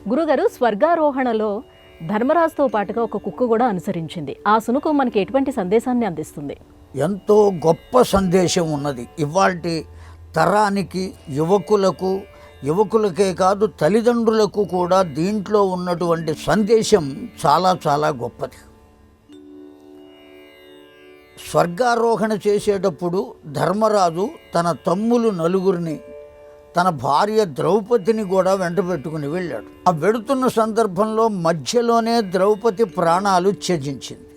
గురుగారు, స్వర్గారోహణలో ధర్మరాజుతో పాటుగా ఒక కుక్క కూడా అనుసరించింది. ఆ సునకం మనకి ఎటువంటి సందేశాన్ని అందిస్తుంది? ఎంతో గొప్ప సందేశం ఉన్నది. ఇవాల్టి తరానికి యువకులకే కాదు తల్లిదండ్రులకు కూడా దీంట్లో ఉన్నటువంటి సందేశం చాలా చాలా గొప్పది. స్వర్గారోహణ చేసేటప్పుడు ధర్మరాజు తన తమ్ములు నలుగురిని, తన భార్య ద్రౌపదిని కూడా వెంట పెట్టుకుని వెళ్ళాడు. ఆ వెడుతున్న సందర్భంలో మధ్యలోనే ద్రౌపది ప్రాణాలు త్యజించింది.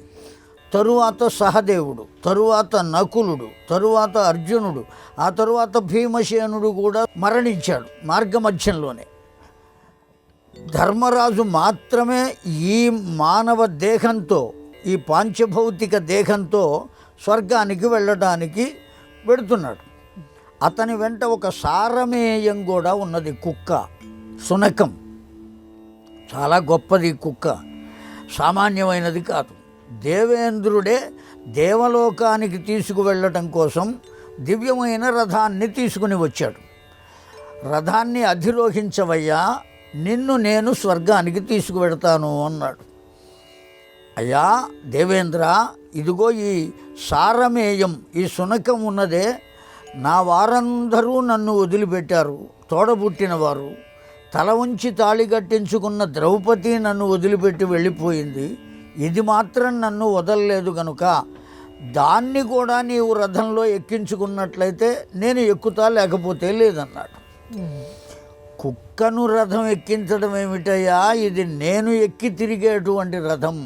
తరువాత సహదేవుడు, తరువాత నకులుడు, తరువాత అర్జునుడు, ఆ తరువాత భీమసేనుడు కూడా మరణించాడు మార్గమధ్యంలోనే. ధర్మరాజు మాత్రమే ఈ మానవ దేహంతో, ఈ పాంచభౌతిక దేహంతో స్వర్గానికి వెళ్ళడానికి వెడుతున్నాడు. అతని వెంట ఒక సారమేయం కూడా ఉన్నది, కుక్క, సునకం. చాలా గొప్పది కుక్క, సామాన్యమైనది కాదు. దేవేంద్రుడే దేవలోకానికి తీసుకువెళ్ళటం కోసం దివ్యమైన రథాన్ని తీసుకుని వచ్చాడు. రథాన్ని అధిరోహించవయ్యా, నిన్ను నేను స్వర్గానికి తీసుకువెడతాను అన్నాడు. అయ్యా దేవేంద్ర, ఇదిగో ఈ సారమేయం, ఈ సునకం ఉన్నదే, నా వారందరూ నన్ను వదిలిపెట్టారు. తోడబుట్టినవారు, తల ఉంచి తాళి కట్టించుకున్న ద్రౌపది నన్ను వదిలిపెట్టి వెళ్ళిపోయింది. ఇది మాత్రం నన్ను వదలలేదు గనుక దాన్ని కూడా నీవు రథంలో ఎక్కించుకున్నట్లయితే నేను ఎక్కుతా, లేకపోతే లేదన్నాడు. కుక్కను రథం ఎక్కించడం ఏమిటయ్యా, ఇది నేను ఎక్కి తిరిగేటువంటి రథం,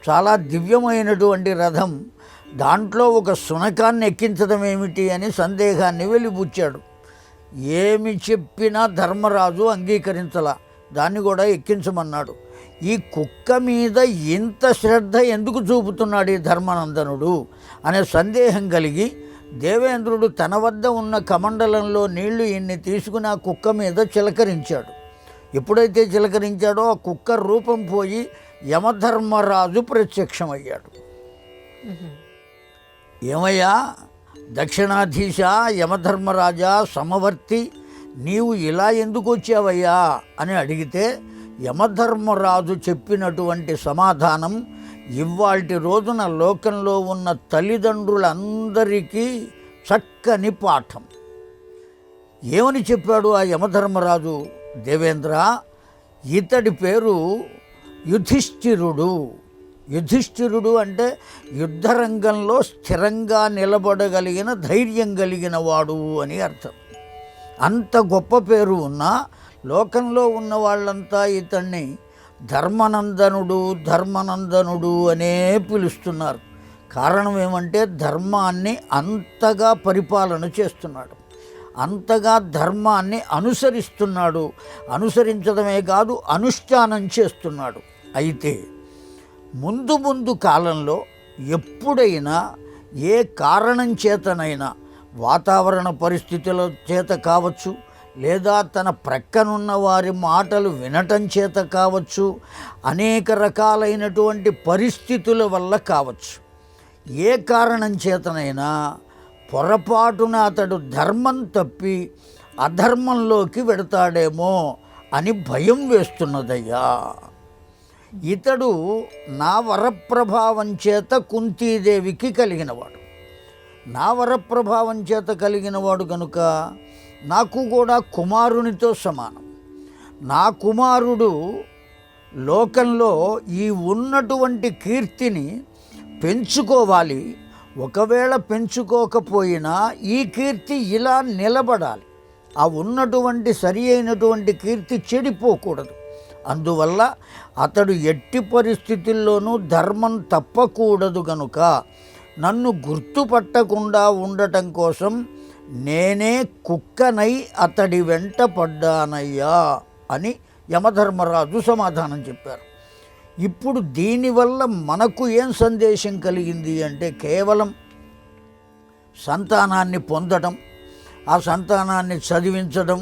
చాలా దివ్యమైనటువంటి రథం, దాంట్లో ఒక సునకాన్ని ఎక్కించడం ఏమిటి అని సందేహాన్ని వెలిబుచ్చాడు. ఏమి చెప్పినా ధర్మరాజు అంగీకరించలా, దాన్ని కూడా ఎక్కించమన్నాడు. ఈ కుక్క మీద ఇంత శ్రద్ధ ఎందుకు చూపుతున్నాడు ఈ ధర్మనందనుడు అనే సందేహం కలిగి దేవేంద్రుడు తన వద్ద ఉన్న కమండలంలో నీళ్లు ఇన్ని తీసుకుని ఆ కుక్క మీద చిలకరించాడు. ఎప్పుడైతే చిలకరించాడో ఆ కుక్క రూపం పోయి యమధర్మరాజు ప్రత్యక్షమయ్యాడు. ఏమయ్యా దక్షిణాధీశ యమధర్మరాజా సమవర్తి, నీవు ఇలా ఎందుకు వచ్చావయ్యా అని అడిగితే యమధర్మరాజు చెప్పినటువంటి సమాధానం ఇవాల్టి రోజున లోకంలో ఉన్న తల్లిదండ్రులందరికీ చక్కని పాఠం. ఏమని చెప్పాడు ఆ యమధర్మరాజు? దేవేంద్ర, ఇతడి పేరు యుధిష్ఠిరుడు. యుధిష్ఠిరుడు అంటే యుద్ధరంగంలో స్థిరంగా నిలబడగలిగిన ధైర్యం కలిగిన వాడు అని అర్థం. అంత గొప్ప పేరు ఉన్నా లోకంలో ఉన్న వాళ్ళంతా ఇతన్ని ధర్మనందనుడు ధర్మనందనుడు అనే పిలుస్తున్నారు. కారణం ఏమంటే ధర్మాన్ని అంతగా పరిపాలన చేస్తున్నాడు, అంతగా ధర్మాన్ని అనుసరిస్తున్నాడు. అనుసరించడమే కాదు, అనుష్ఠానం చేస్తున్నాడు. అయితే ముందు కాలంలో ఎప్పుడైనా ఏ కారణం చేతనైనా, వాతావరణ పరిస్థితుల చేత కావచ్చు, లేదా తన ప్రక్కనున్న వారి మాటలు వినటం చేత కావచ్చు, అనేక రకాలైనటువంటి పరిస్థితుల వల్ల కావచ్చు, ఏ కారణం చేతనైనా పొరపాటున అతడు ధర్మం తప్పి అధర్మంలోకి వెడతాడేమో అని భయం వేస్తున్నదయ్యా. ఇతడు నా వరప్రభావం చేత కుంతీదేవికి కలిగినవాడు. నా వరప్రభావం చేత కలిగినవాడు కనుక నాకు కూడా కుమారునితో సమానం. నా కుమారుడు లోకంలో ఈ ఉన్నటువంటి కీర్తిని పెంచుకోవాలి. ఒకవేళ పెంచుకోకపోయినా ఈ కీర్తి ఇలా నిలబడాలి. ఆ ఉన్నటువంటి సరి అయినటువంటి కీర్తి చెడిపోకూడదు. అందువల్ల అతడు ఎట్టి పరిస్థితుల్లోనూ ధర్మం తప్పకూడదు గనుక నన్ను గుర్తుపట్టకుండా ఉండటం కోసం నేనే కుక్కనై అతడి వెంట పడ్డానయ్యా అని యమధర్మరాజు సమాధానం చెప్పారు. ఇప్పుడు దీనివల్ల మనకు ఏం సందేశం కలిగింది అంటే, కేవలం సంతానాన్ని పొందడం, ఆ సంతానాన్ని చదివించడం,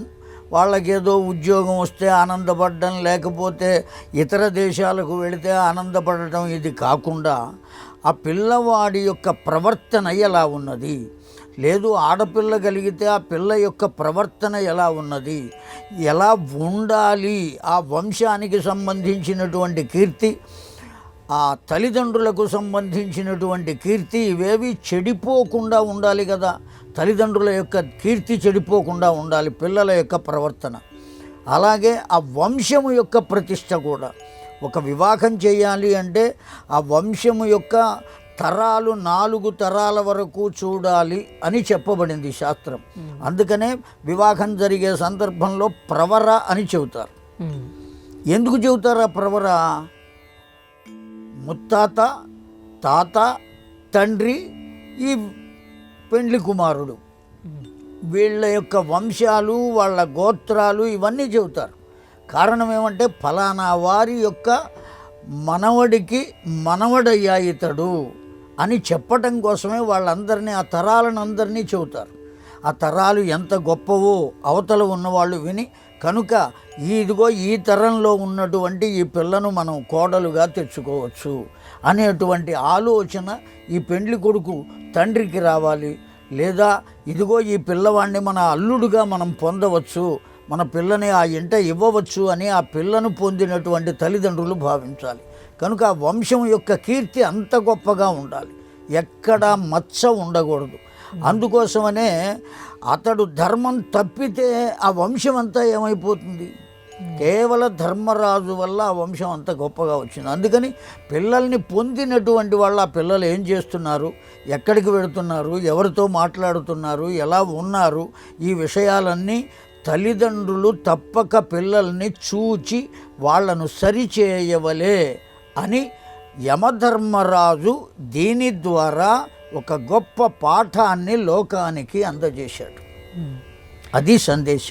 వాళ్ళకేదో ఉద్యోగం వస్తే ఆనందపడడం, లేకపోతే ఇతర దేశాలకు వెళితే ఆనందపడటం, ఇది కాకుండా ఆ పిల్లవాడి యొక్క ప్రవర్తన ఎలా ఉన్నది, లేదు ఆడపిల్ల కలిగితే ఆ పిల్ల యొక్క ప్రవర్తన ఎలా ఉన్నది, ఎలా ఉండాలి, ఆ వంశానికి సంబంధించినటువంటి కీర్తి, ఆ తల్లిదండ్రులకు సంబంధించినటువంటి కీర్తి, ఇవేవి చెడిపోకుండా ఉండాలి కదా. తల్లిదండ్రుల యొక్క కీర్తి చెడిపోకుండా ఉండాలి పిల్లల యొక్క ప్రవర్తన. అలాగే ఆ వంశము యొక్క ప్రతిష్ట కూడా, ఒక వివాహం చేయాలి అంటే ఆ వంశము యొక్క తరాలు 4 తరాల వరకు చూడాలి అని చెప్పబడింది శాస్త్రం. అందుకనే వివాహం జరిగే సందర్భంలో ప్రవర అని చెబుతారు. ఎందుకు చెబుతారు ఆ ప్రవర? ముత్తాత, తాత, తండ్రి, ఈ పెండ్లి కుమారుడు, వీళ్ళ యొక్క వంశాలు, వాళ్ళ గోత్రాలు ఇవన్నీ చెబుతారు. కారణం ఏమంటే ఫలానా వారి యొక్క మనవడికి మనవడయ్యా ఇతడు అని చెప్పటం కోసమే వాళ్ళందరినీ, ఆ తరాలను అందరినీ చెబుతారు. ఆ తరాలు ఎంత గొప్పవో అవతల ఉన్నవాళ్ళు విని, కనుక ఇదిగో ఈ తరంలో ఉన్నటువంటి ఈ పిల్లను మనం కోడలుగా తెచ్చుకోవచ్చు అనేటువంటి ఆలోచన ఈ పెండ్లి కొడుకు తండ్రికి రావాలి. లేదా ఇదిగో ఈ పిల్లవాడిని మన అల్లుడుగా మనం పొందవచ్చు, మన పిల్లని ఆ ఇంట ఇవ్వవచ్చు అని ఆ పిల్లను పొందినటువంటి తల్లిదండ్రులు భావించాలి. కనుక ఆ వంశం యొక్క కీర్తి అంత గొప్పగా ఉండాలి, ఎక్కడా మచ్చ ఉండకూడదు. అందుకోసమనే అతడు ధర్మం తప్పితే ఆ వంశం అంతా ఏమైపోతుంది? కేవల ధర్మరాజు వల్ల ఆ వంశం అంత గొప్పగా వచ్చింది. అందుకని పిల్లల్ని పొందినటువంటి వాళ్ళు ఆ పిల్లలు ఏం చేస్తున్నారు, ఎక్కడికి వెళుతున్నారు, ఎవరితో మాట్లాడుతున్నారు, ఎలా ఉన్నారు, ఈ విషయాలన్నీ తల్లిదండ్రులు తప్పక పిల్లల్ని చూచి వాళ్ళను సరిచేయవలే అని యమధర్మరాజు దీని ద్వారా ఒక గొప్ప పాఠాన్ని లోకానికి అందజేశాడు. అది సందేశం.